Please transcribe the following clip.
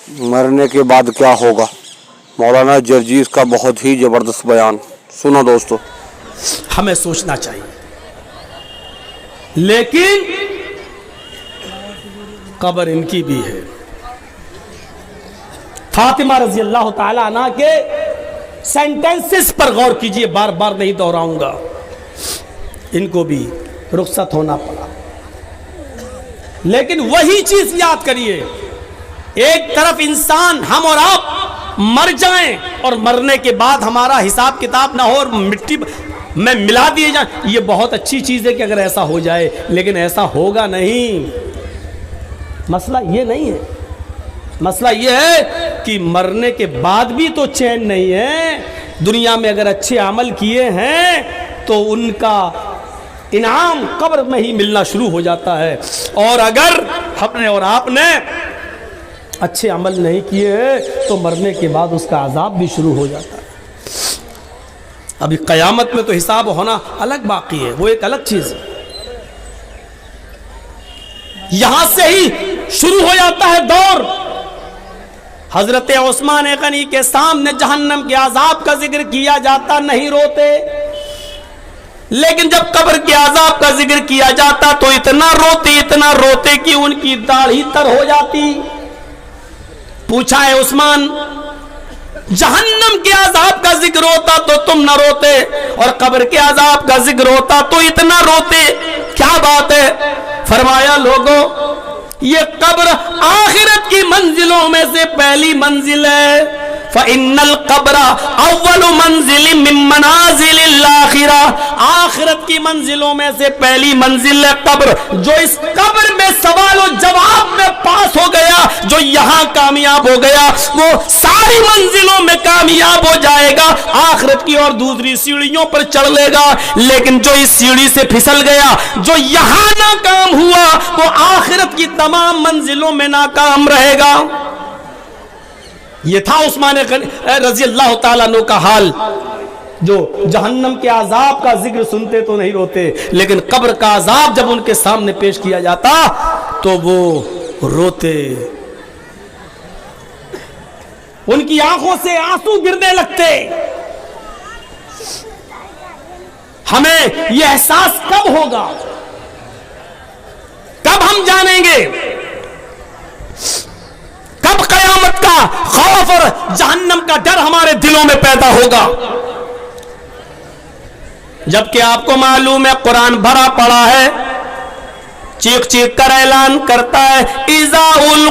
मरने के बाद क्या होगा। मौलाना जर्जीस का बहुत ही ज़बरदस्त बयान सुनो दोस्तों। हमें सोचना चाहिए, लेकिन कब्र इनकी भी है। फातिमा रजी अल्लाह ताला अन्हा के सेंटेंसेस पर गौर कीजिए, बार बार नहीं दोहराऊंगा। इनको भी रुखसत होना पड़ा, लेकिन वही चीज याद करिए, एक तरफ इंसान हम और आप मर जाएं और मरने के बाद हमारा हिसाब किताब ना हो और मिट्टी में मिला दिए जाएं, ये बहुत अच्छी चीज है कि अगर ऐसा हो जाए, लेकिन ऐसा होगा नहीं। मसला ये नहीं है, मसला ये है कि मरने के बाद भी तो चैन नहीं है। दुनिया में अगर अच्छे अमल किए हैं तो उनका इनाम कब्र में ही मिलना शुरू हो जाता है, और अगर हमने और आपने अच्छे अमल नहीं किए तो मरने के बाद उसका अजाब भी शुरू हो जाता है। अभी कयामत में तो हिसाब होना अलग बाकी है, वो एक अलग चीज है। यहां से ही शुरू हो जाता है दौर। हजरत उस्मान गनी के सामने जहन्नम के अजाब का जिक्र किया जाता, नहीं रोते, लेकिन जब कब्र के अजाब का जिक्र किया जाता तो इतना रोते कि उनकी दाढ़ी तर हो जाती। पूछा है उस्मान, जहन्नम के अजाब का जिक्र होता तो तुम न रोते, और कब्र के अजाब का जिक्र होता तो इतना रोते, क्या बात है? फरमाया, लोगों, ये कब्र आखिरत की मंजिलों में से पहली मंजिल है। फ़इन्नल क़ब्र अव्वलु मंजिलिम मिन मनाज़िलिल आखिरा, आखिरत की मंजिलों में से पहली मंजिल है कब्र। जो इस कब्र में सवाल और जवाब में पास हो गया, जो यहाँ कामयाब हो गया, वो सारी मंजिलों में कामयाब हो जाएगा, आखिरत की और दूसरी सीढ़ियों पर चढ़ लेगा। लेकिन जो इस सीढ़ी से फिसल गया, जो यहाँ नाकाम हुआ, वो आखिरत की तमाम मंजिलों में नाकाम रहेगा। ये था उस्मान रजी अल्लाह ताला अन्हु का हाल, जो जहन्नम के अजाब का जिक्र सुनते तो नहीं रोते, लेकिन कब्र का अजाब जब उनके सामने पेश किया जाता तो वो रोते, उनकी आंखों से आंसू गिरने लगते। हमें यह एहसास कब होगा, कब हम जानेंगे, कब कयामत का खौफ और जहन्नम का डर हमारे दिलों में पैदा होगा? जबकि आपको मालूम है कुरान भरा पड़ा है, चीख चीख कर ऐलान करता है, इज़ा उल